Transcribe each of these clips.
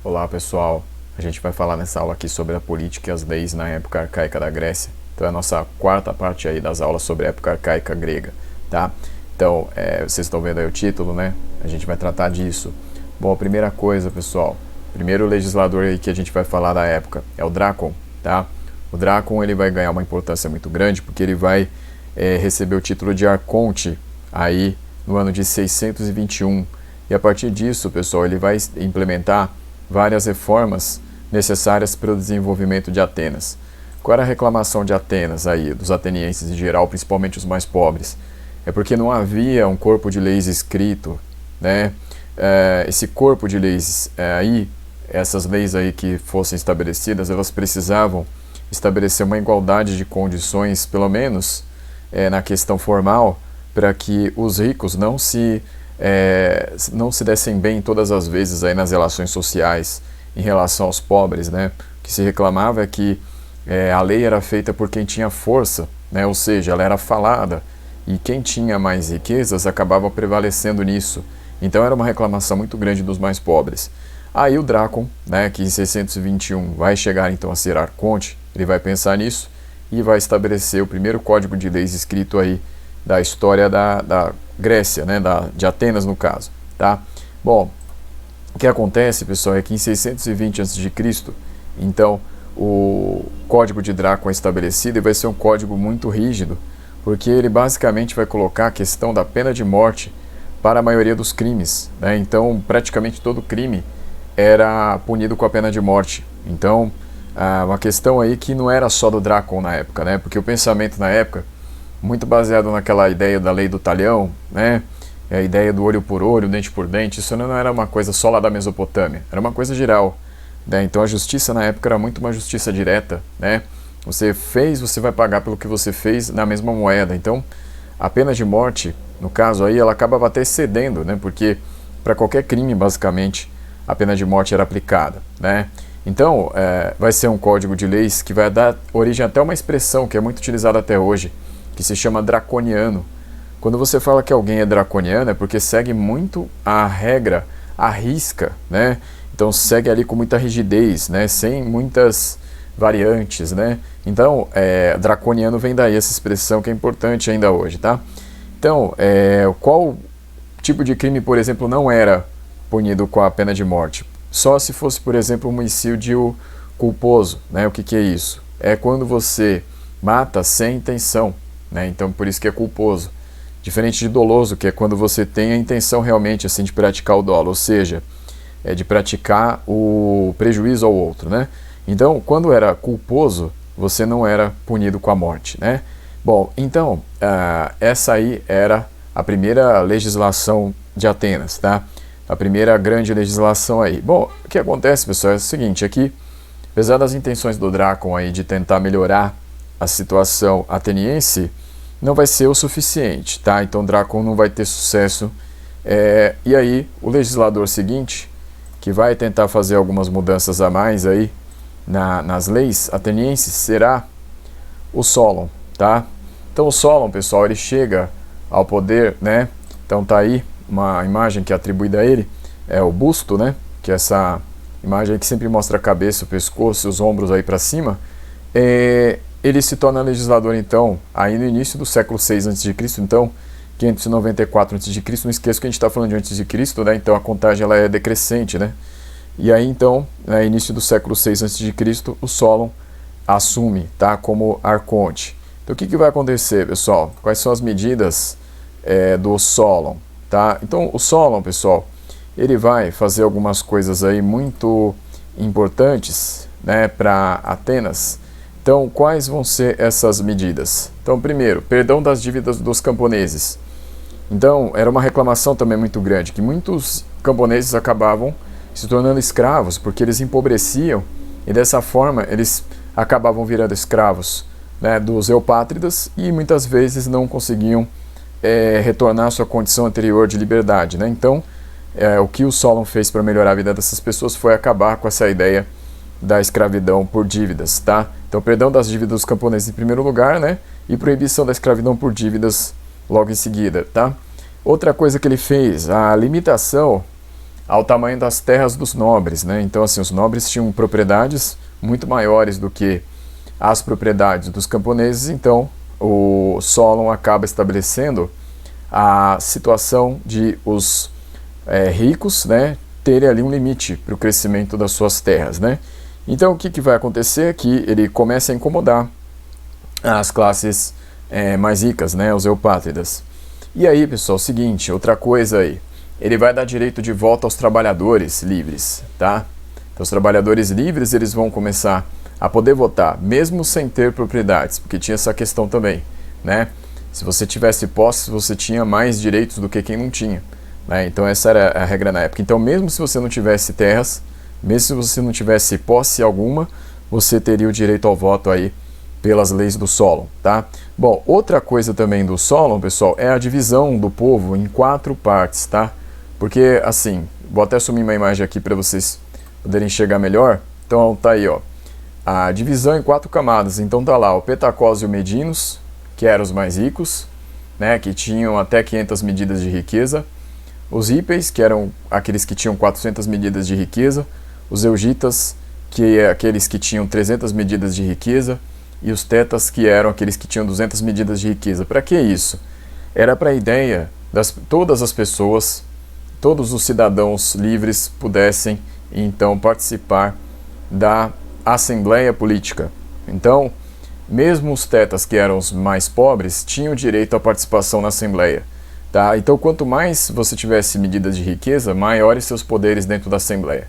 Olá pessoal, a gente vai falar nessa aula aqui sobre a política e as leis na época arcaica da Grécia. Então é a nossa quarta parte aí das aulas sobre a época arcaica grega, tá? Então, vocês estão vendo aí o título, né? A gente vai tratar disso. Bom, a primeira coisa, pessoal, primeiro legislador aí que a gente vai falar da época é o Drácon, tá? O Drácon, ele vai ganhar uma importância muito grande porque ele vai receber o título de arconte aí no ano de 621. E a partir disso, pessoal, ele vai implementar várias reformas necessárias para o desenvolvimento de Atenas. Qual era a reclamação de Atenas aí, dos atenienses em geral, principalmente os mais pobres? É porque não havia um corpo de leis escrito, né? Esse corpo de leis aí, essas leis aí que fossem estabelecidas, elas precisavam estabelecer uma igualdade de condições, pelo menos na questão formal, para que os ricos não se dessem bem todas as vezes aí nas relações sociais em relação aos pobres, né? O que se reclamava é que a lei era feita por quem tinha força, né? Ou seja, ela era falada e quem tinha mais riquezas acabava prevalecendo nisso. Então era uma reclamação muito grande dos mais pobres. Aí o Drácon, né, que em 621 vai chegar então a ser arconte, ele vai pensar nisso e vai estabelecer o primeiro código de leis escrito aí da história da Grécia, né, de Atenas no caso, tá? Bom, o que acontece, pessoal, é que em 620 a.C., então, o código de Drácon é estabelecido e vai ser um código muito rígido, porque ele basicamente vai colocar a questão da pena de morte para a maioria dos crimes, né? Então, praticamente todo crime era punido com a pena de morte. Então, uma questão aí que não era só do Drácon na época, né? Porque o pensamento na época, muito baseado naquela ideia da lei do talhão, né? A ideia do olho por olho, dente por dente, isso não era uma coisa só lá da Mesopotâmia, era uma coisa geral, né? Então a justiça na época era muito uma justiça direta, né? Você fez, você vai pagar pelo que você fez na mesma moeda. Então a pena de morte, no caso aí, ela acabava até excedendo, né? Porque para qualquer crime, basicamente, a pena de morte era aplicada, né? Então vai ser um código de leis que vai dar origem até uma expressão que é muito utilizada até hoje, que se chama draconiano. Quando você fala que alguém é draconiano é porque segue muito a regra, a risca, né? Então segue ali com muita rigidez, né? Sem muitas variantes, né? Então, draconiano vem daí essa expressão que é importante ainda hoje, tá? Então, qual tipo de crime, por exemplo, não era punido com a pena de morte? Só se fosse, por exemplo, um homicídio culposo, né? O que é isso? É quando você mata sem intenção, né? Então por isso que é culposo, diferente de doloso, que é quando você tem a intenção realmente assim de praticar o dolo, ou seja, de praticar o prejuízo ao outro, né? Então quando era culposo, você não era punido com a morte, né? Bom, então essa aí era a primeira legislação de Atenas, tá? A primeira grande legislação aí. Bom, o que acontece, pessoal, é o seguinte, aqui, apesar das intenções do Drácon aí de tentar melhorar a situação ateniense, não vai ser o suficiente, tá? Então Drácon não vai ter sucesso. E aí o legislador seguinte, que vai tentar fazer algumas mudanças a mais aí nas leis atenienses, será o Solon, tá? Então o Solon, pessoal, ele chega ao poder, né? Então tá aí uma imagem que é atribuída a ele, é o busto, né? Que é essa imagem que sempre mostra a cabeça, o pescoço e os ombros aí para cima. Ele se torna legislador, então, aí no início do século 6 a.C., então, 594 a.C., não esqueça que a gente está falando de antes de Cristo, né? Então a contagem ela é decrescente, né? E aí, então, no início do século 6 a.C., o Solon assume, tá? Como arconte. Então o que vai acontecer, pessoal? Quais são as medidas do Solon, tá? Então o Solon, pessoal, ele vai fazer algumas coisas aí muito importantes, né, para Atenas. Então, quais vão ser essas medidas? Então, primeiro, perdão das dívidas dos camponeses. Então, era uma reclamação também muito grande, que muitos camponeses acabavam se tornando escravos, porque eles empobreciam, e dessa forma eles acabavam virando escravos, né, dos eupátridas, e muitas vezes não conseguiam retornar à sua condição anterior de liberdade, né? Então, o que o Solon fez para melhorar a vida dessas pessoas foi acabar com essa ideia da escravidão por dívidas, tá? Então, perdão das dívidas dos camponeses em primeiro lugar, né? E proibição da escravidão por dívidas logo em seguida, tá? Outra coisa que ele fez, a limitação ao tamanho das terras dos nobres, né? Então, assim, os nobres tinham propriedades muito maiores do que as propriedades dos camponeses, então o Solon acaba estabelecendo a situação de os ricos, né, terem ali um limite para o crescimento das suas terras, né? Então, o que vai acontecer é que ele começa a incomodar as classes mais ricas, né, os eupátridas. E aí, pessoal, seguinte, outra coisa aí, ele vai dar direito de voto aos trabalhadores livres, tá? Então, os trabalhadores livres, eles vão começar a poder votar, mesmo sem ter propriedades, porque tinha essa questão também, né? Se você tivesse posse, você tinha mais direitos do que quem não tinha, né? Então, essa era a regra na época. Então, mesmo se você não tivesse terras, mesmo se você não tivesse posse alguma, você teria o direito ao voto aí pelas leis do Solon, tá? Bom, outra coisa também do Solon, pessoal, é a divisão do povo em 4 partes, tá? Porque, assim, vou até assumir uma imagem aqui para vocês poderem enxergar melhor. Então, tá aí, ó, a divisão em 4 camadas. Então, tá lá o Petacós e o Medinos, que eram os mais ricos, né, que tinham até 500 medidas de riqueza. Os Hípeis, que eram aqueles que tinham 400 medidas de riqueza. Os Eugitas, que é aqueles que tinham 300 medidas de riqueza. E os Tetas, que eram aqueles que tinham 200 medidas de riqueza. Para que isso? Era para a ideia das todas as pessoas, todos os cidadãos livres pudessem, então, participar da assembleia política. Então, mesmo os tetas, que eram os mais pobres, tinham direito à participação na assembleia. Tá? Então, quanto mais você tivesse medidas de riqueza, maiores seus poderes dentro da assembleia.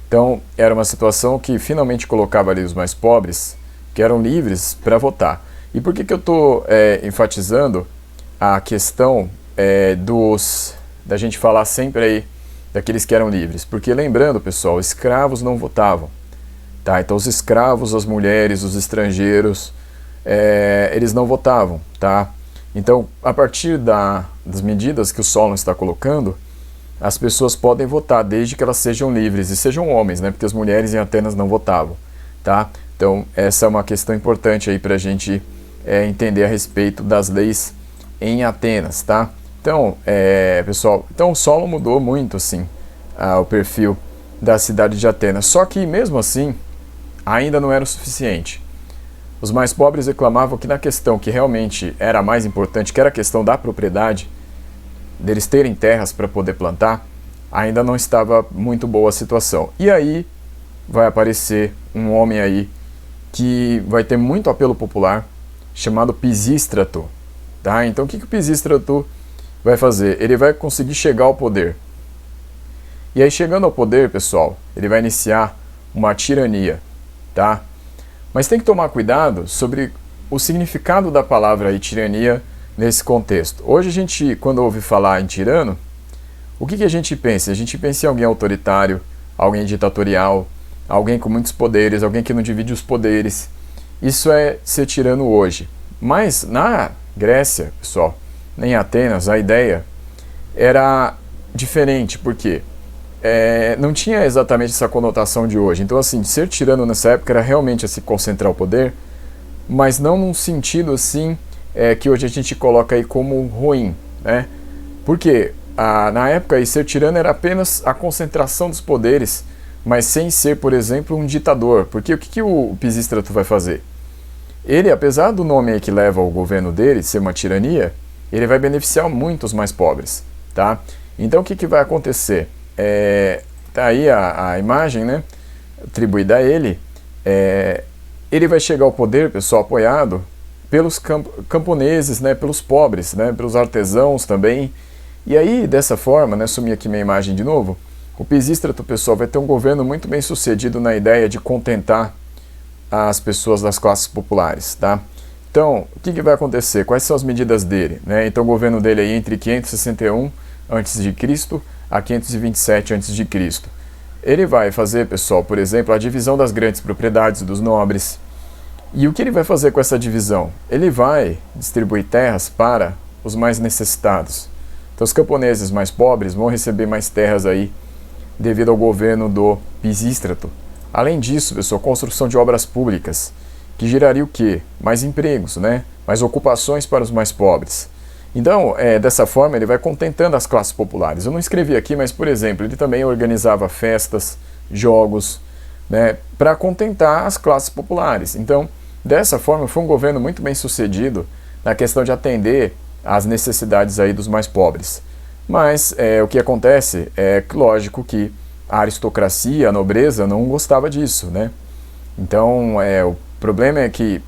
Então, era uma situação que finalmente colocava ali os mais pobres, que eram livres, para votar. E por que eu estou enfatizando a questão da gente falar sempre aí daqueles que eram livres? Porque lembrando, pessoal, escravos não votavam. Tá? Então os escravos, as mulheres, os estrangeiros, eles não votavam. Tá? Então, a partir das medidas que o Solon está colocando, as pessoas podem votar desde que elas sejam livres e sejam homens, né? Porque as mulheres em Atenas não votavam. Tá? Então, essa é uma questão importante aí para a gente entender a respeito das leis em Atenas. Tá? Então, pessoal, então o Solon mudou muito assim, o perfil da cidade de Atenas. Só que, mesmo assim, ainda não era o suficiente. Os mais pobres reclamavam que na questão que realmente era a mais importante, que era a questão da propriedade, deles terem terras para poder plantar, ainda não estava muito boa a situação. E aí vai aparecer um homem aí que vai ter muito apelo popular, chamado Pisístrato. Tá? Então, o que o Pisístrato vai fazer? Ele vai conseguir chegar ao poder. E aí, chegando ao poder, pessoal, ele vai iniciar uma tirania, tá? Mas tem que tomar cuidado sobre o significado da palavra aí, tirania, nesse contexto. Hoje a gente, quando ouve falar em tirano, o que a gente pensa? A gente pensa em alguém autoritário, alguém ditatorial, alguém com muitos poderes, alguém que não divide os poderes. Isso é ser tirano hoje. Mas na Grécia, pessoal, em Atenas, a ideia era diferente, porque não tinha exatamente essa conotação de hoje. Então, assim, ser tirano nessa época era realmente se concentrar o poder, mas não num sentido assim que hoje a gente coloca aí como ruim, né? Porque na época aí, ser tirano era apenas a concentração dos poderes, mas sem ser, por exemplo, um ditador. Porque o que o Pisístrato vai fazer? Ele, apesar do nome aí que leva ao governo dele ser uma tirania, ele vai beneficiar muito os mais pobres, tá? Então, o que vai acontecer? Tá aí a imagem, né, atribuída a ele. Ele vai chegar ao poder, pessoal, apoiado pelos camponeses, né, pelos pobres, né, pelos artesãos também. E aí, dessa forma, né, sumir aqui minha imagem de novo, o Pisístrato, pessoal, vai ter um governo muito bem sucedido na ideia de contentar as pessoas das classes populares, tá? Então, o que vai acontecer? Quais são as medidas dele, né? Então, o governo dele é entre 561 a.C. a 527 a.C. Ele vai fazer, pessoal, por exemplo, a divisão das grandes propriedades dos nobres. E o que ele vai fazer com essa divisão? Ele vai distribuir terras para os mais necessitados. Então, os camponeses mais pobres vão receber mais terras aí devido ao governo do Pisístrato. Além disso, pessoal, construção de obras públicas, que geraria o quê? Mais empregos, né? Mais ocupações para os mais pobres. Então, dessa forma, ele vai contentando as classes populares. Eu não escrevi aqui, mas, por exemplo, ele também organizava festas, jogos, né, para contentar as classes populares. Então, dessa forma, foi um governo muito bem sucedido na questão de atender às necessidades aí dos mais pobres. Mas o que acontece é, lógico, que a aristocracia, a nobreza, não gostava disso, né? Então, o problema é que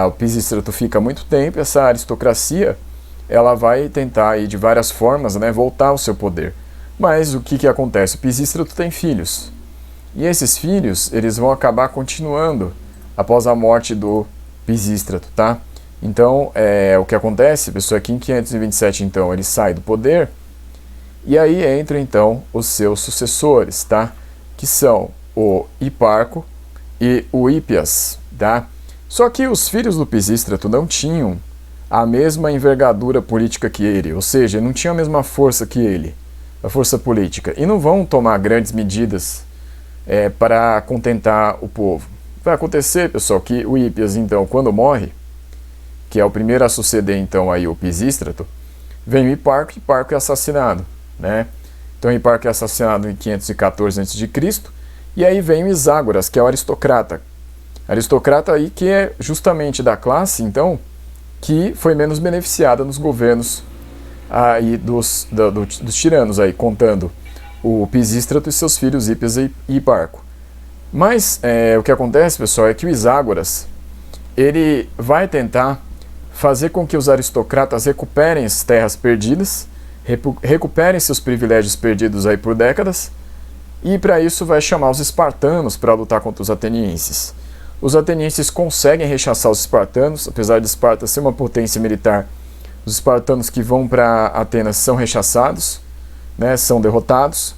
o Pisístrato fica muito tempo, essa aristocracia, ela vai tentar aí, de várias formas, né, voltar ao seu poder. Mas o que acontece? O Pisístrato tem filhos. E esses filhos, eles vão acabar continuando após a morte do Pisístrato, tá? Então, o que acontece, pessoal, é que em 527, então, ele sai do poder, e aí entram, então, os seus sucessores, tá? Que são o Hiparco e o Hípias, tá? Só que os filhos do Pisístrato não tinham a mesma envergadura política que ele, ou seja, não tinham a mesma força que ele, a força política, e não vão tomar grandes medidas para contentar o povo. Vai acontecer, pessoal, que o Hípias, então, quando morre, que é o primeiro a suceder, então, aí o Pisístrato, vem o Hiparco, e Hiparco é assassinado, né? Então, Hiparco é assassinado em 514 a.C., e aí vem o Iságoras, que é o aristocrata. Aristocrata aí que é justamente da classe, então, que foi menos beneficiada nos governos aí dos tiranos, aí, contando o Pisístrato e seus filhos Hípias e Hiparco. Mas o que acontece, pessoal, é que o Iságoras, ele vai tentar fazer com que os aristocratas recuperem as terras perdidas, recuperem seus privilégios perdidos aí por décadas, e para isso vai chamar os espartanos para lutar contra os atenienses. Os atenienses conseguem rechaçar os espartanos, apesar de Esparta ser uma potência militar. Os espartanos que vão para Atenas são rechaçados, né, são derrotados,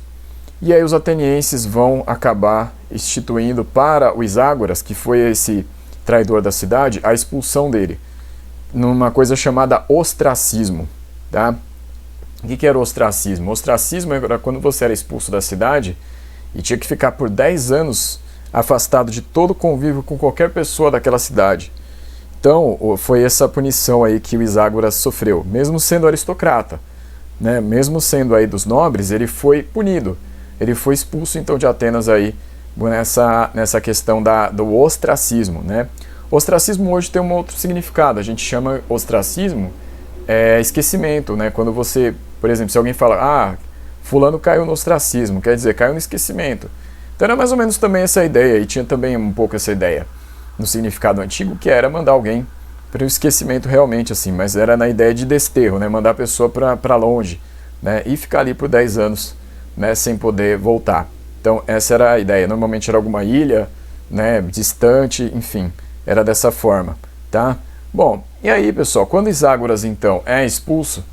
e aí os atenienses vão acabar instituindo para o Iságoras, que foi esse traidor da cidade, a expulsão dele, numa coisa chamada ostracismo, tá? O que era o ostracismo? O ostracismo era quando você era expulso da cidade e tinha que ficar por 10 anos afastado de todo convívio com qualquer pessoa daquela cidade. Então, foi essa punição aí que o Iságoras sofreu, mesmo sendo aristocrata, né? Mesmo sendo aí dos nobres, ele foi punido. Ele foi expulso, então, de Atenas aí, nessa questão do ostracismo, né? Ostracismo hoje tem um outro significado. A gente chama ostracismo esquecimento, né? Quando você, por exemplo, se alguém fala, fulano caiu no ostracismo, quer dizer, caiu no esquecimento. Então era mais ou menos também essa ideia, e tinha também um pouco essa ideia no significado antigo, que era mandar alguém para o esquecimento realmente, assim, mas era na ideia de desterro, né? Mandar a pessoa para longe, né? E ficar ali por 10 anos, né? Sem poder voltar. Então essa era a ideia. Normalmente era alguma ilha, né? Distante, enfim, era dessa forma, tá? Bom, e aí, pessoal, quando Iságoras, então, é expulso,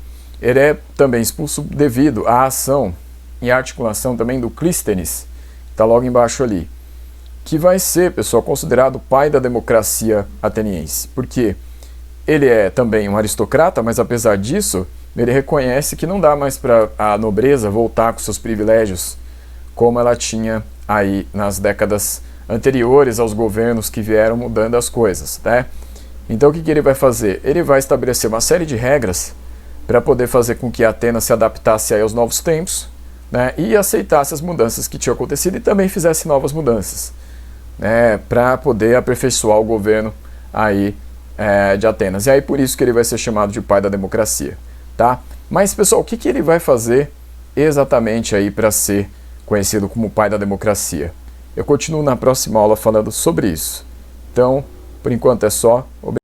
ele é também expulso devido à ação e articulação também do Clístenes, está logo embaixo ali, que vai ser, pessoal, considerado o pai da democracia ateniense, porque ele é também um aristocrata, mas apesar disso, ele reconhece que não dá mais para a nobreza voltar com seus privilégios como ela tinha aí nas décadas anteriores aos governos que vieram mudando as coisas, né? Então o que ele vai fazer? Ele vai estabelecer uma série de regras para poder fazer com que Atenas se adaptasse aí aos novos tempos, né, e aceitasse as mudanças que tinham acontecido e também fizesse novas mudanças, né, para poder aperfeiçoar o governo aí, de Atenas. E aí por isso que ele vai ser chamado de pai da democracia, tá? Mas, pessoal, o que ele vai fazer exatamente aí para ser conhecido como pai da democracia? Eu continuo na próxima aula falando sobre isso. Então, por enquanto é só.